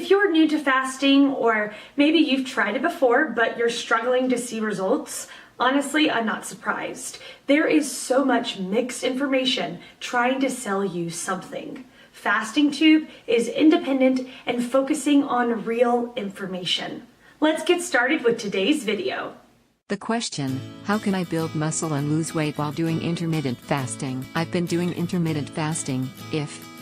If you're new to fasting, or maybe you've tried it before but you're struggling to see results, honestly, I'm not surprised. There is so much mixed information trying to sell you something. Fasting Tube is independent and focusing on real information. Let's get started with today's video. The question, how can I build muscle and lose weight while doing intermittent fasting? I've been doing intermittent fasting,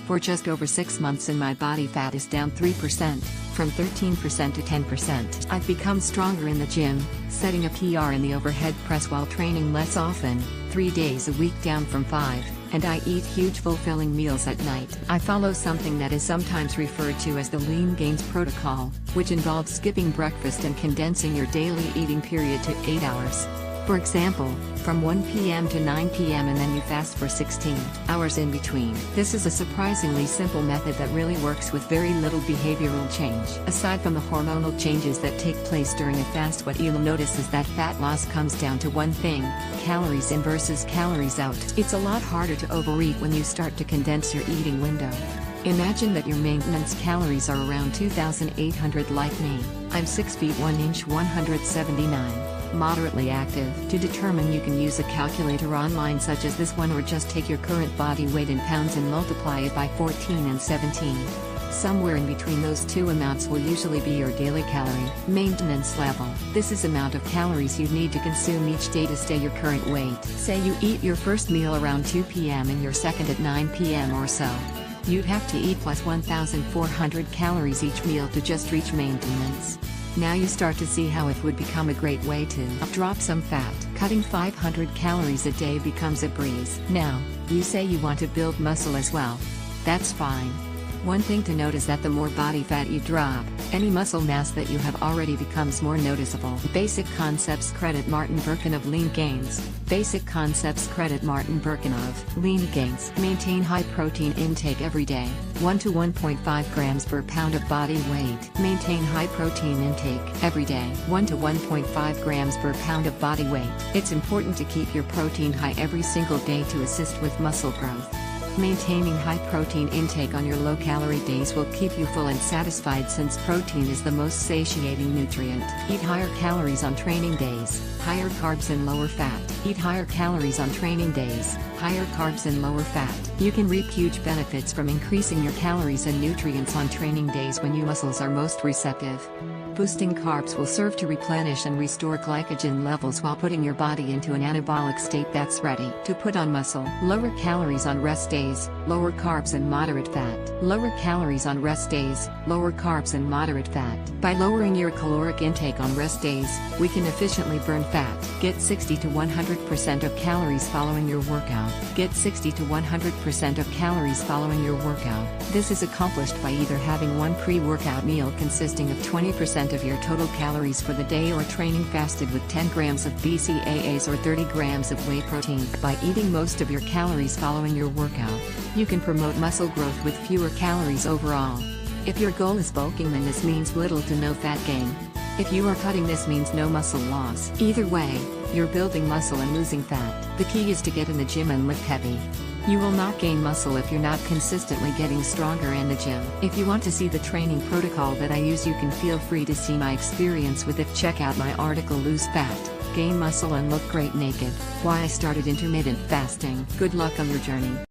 for just over 6 months, and my body fat is down 3%, from 13% to 10%. I've become stronger in the gym, setting a PR in the overhead press while training less often, 3 days a week down from 5, and I eat huge fulfilling meals at night. I follow something that is sometimes referred to as the Lean Gains protocol, which involves skipping breakfast and condensing your daily eating period to 8 hours. For example, from 1 p.m. to 9 p.m. and then you fast for 16 hours in between. This is a surprisingly simple method that really works with very little behavioral change. Aside from the hormonal changes that take place during a fast, what you'll notice is that fat loss comes down to one thing: calories in versus calories out. It's a lot harder to overeat when you start to condense your eating window. Imagine that your maintenance calories are around 2,800 like me. I'm 6 feet 1 inch 179. Moderately active. To determine, you can use a calculator online such as this one, or just take your current body weight in pounds and multiply it by 14 and 17. Somewhere in between those two amounts will usually be your daily calorie maintenance level. This is amount of calories you need to consume each day to stay your current weight. Say you eat your first meal around 2 p.m. and your second at 9 p.m. or so. You'd have to eat plus 1,400 calories each meal to just reach maintenance. Now you start to see how it would become a great way to drop some fat. Cutting 500 calories a day becomes a breeze. Now, you say you want to build muscle as well. That's fine. One thing to note is that the more body fat you drop, any muscle mass that you have already becomes more noticeable. Basic concepts. Credit Martin Birkin of Lean Gains. Basic concepts. Credit Martin Birkin of Lean Gains. Maintain high protein intake every day, 1 to 1.5 grams per pound of body weight. Maintain high protein intake every day, 1 to 1.5 grams per pound of body weight. It's important to keep your protein high every single day to assist with muscle growth. Maintaining high protein intake on your low-calorie days will keep you full and satisfied, since protein is the most satiating nutrient. Eat higher calories on training days, higher carbs and lower fat. Eat higher calories on training days, higher carbs and lower fat. You can reap huge benefits from increasing your calories and nutrients on training days when your muscles are most receptive. Boosting carbs will serve to replenish and restore glycogen levels while putting your body into an anabolic state that's ready to put on muscle. Lower calories on rest days, lower carbs and moderate fat. Lower calories on rest days, lower carbs and moderate fat. By lowering your caloric intake on rest days, we can efficiently burn fat. Get 60 to 100% of calories following your workout. Get 60 to 100% of calories following your workout. This is accomplished by either having one pre-workout meal consisting of 20% of your total calories for the day, or training fasted with 10 grams of BCAAs or 30 grams of whey protein. By eating most of your calories following your workout, you can promote muscle growth with fewer calories overall. If your goal is bulking, then this means little to no fat gain. If you are cutting, this means no muscle loss. Either way, you're building muscle and losing fat. The key is to get in the gym and lift heavy. You will not gain muscle if you're not consistently getting stronger in the gym. If you want to see the training protocol that I use, you can feel free to see my experience with it. Check out my article, Lose Fat, Gain Muscle and Look Great Naked: Why I Started Intermittent Fasting. Good luck on your journey.